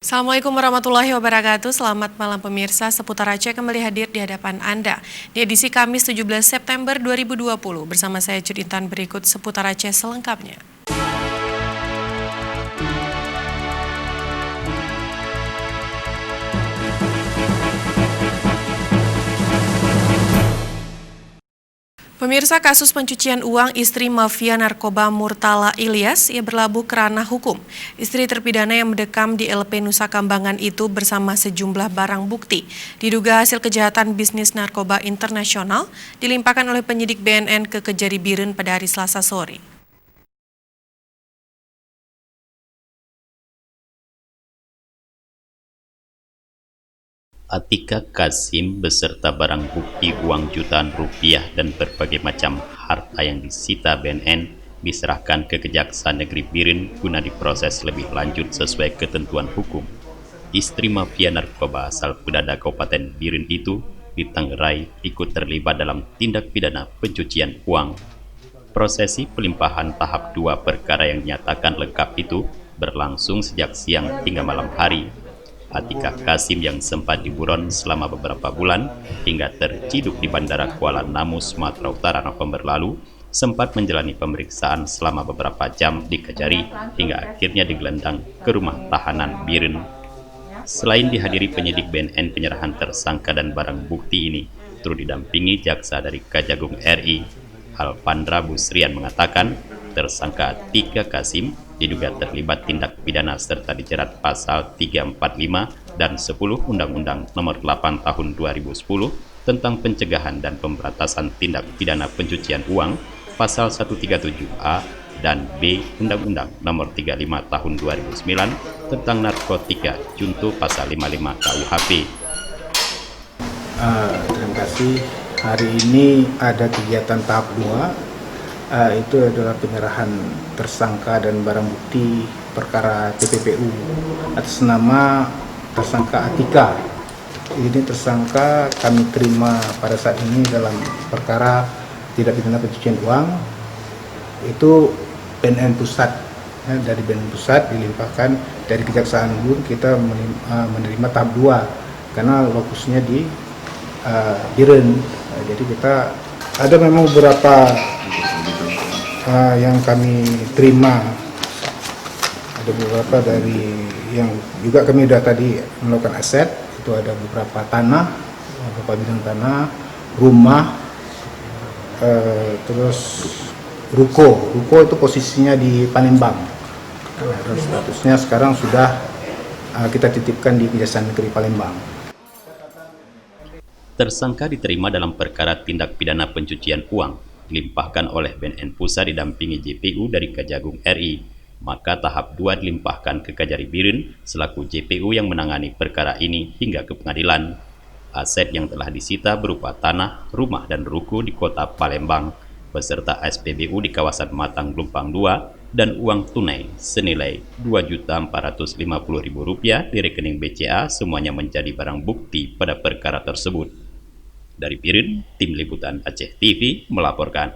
Assalamualaikum warahmatullahi wabarakatuh. Selamat malam pemirsa. Seputar Aceh kembali hadir di hadapan Anda. Di edisi Kamis 17 September 2020 bersama saya Cud Intan, berikut Seputar Aceh selengkapnya. Pemirsa, kasus pencucian uang istri mafia narkoba Murtala Ilyas ia berlabuh ke ranah hukum. Istri terpidana yang mendekam di LP Nusa Kambangan itu bersama sejumlah barang bukti diduga hasil kejahatan bisnis narkoba internasional dilimpahkan oleh penyidik BNN ke Kejari Biren pada hari Selasa sore. Atika Kasim beserta barang bukti uang jutaan rupiah dan berbagai macam harta yang disita BNN diserahkan ke Kejaksaan Negeri Biren guna diproses lebih lanjut sesuai ketentuan hukum. Istri mafia narkoba asal Pedada Kabupaten Biren itu ditenggerai ikut terlibat dalam tindak pidana pencucian uang. Prosesi pelimpahan tahap 2 perkara yang dinyatakan lengkap itu berlangsung sejak siang hingga malam hari. Atika Kasim yang sempat diburon selama beberapa bulan hingga terciduk di Bandara Kuala Namu, Sumatera Utara November lalu, sempat menjalani pemeriksaan selama beberapa jam di Kejari hingga akhirnya digelandang ke rumah tahanan Biren. Selain dihadiri penyidik BNN, penyerahan tersangka dan barang bukti ini turut didampingi jaksa dari Kejagung RI. Alfandra Busrian mengatakan tersangka Atika Kasim diduga terlibat tindak pidana serta dijerat pasal 345 dan 10 Undang-Undang Nomor 8 Tahun 2010 tentang pencegahan dan pemberantasan tindak pidana pencucian uang, pasal 137A dan B Undang-Undang Nomor 35 Tahun 2009 tentang narkotika junto pasal 55 KUHP. Terima kasih. Hari ini ada kegiatan tahap 2. Itu adalah penyerahan tersangka dan barang bukti perkara TPPU atas nama tersangka Atika. Ini tersangka kami terima pada saat ini dalam perkara tindak pidana pencucian uang. Itu BNN Pusat. Dari BNN Pusat dilimpahkan dari Kejaksaan Agung, kita menerima tahap 2 karena lokusnya di Biren. Jadi kita ada memang beberapa yang kami terima, ada beberapa dari yang juga kami sudah tadi melakukan aset. Itu ada beberapa tanah, beberapa bidang tanah, rumah, terus ruko itu posisinya di Palembang. Dan statusnya sekarang sudah kita titipkan di Kejaksaan Negeri Palembang. Tersangka diterima dalam perkara tindak pidana pencucian uang, dilimpahkan oleh BNN Pusat didampingi JPU dari Kejagung RI. Maka tahap 2 dilimpahkan ke Kejari Biren selaku JPU yang menangani perkara ini hingga ke pengadilan. Aset yang telah disita berupa tanah, rumah, dan ruko di kota Palembang, beserta SPBU di kawasan Matang Gelumpang 2, dan uang tunai senilai Rp2.450.000 di rekening BCA, semuanya menjadi barang bukti pada perkara tersebut. Dari Biren, Tim Liputan Aceh TV melaporkan.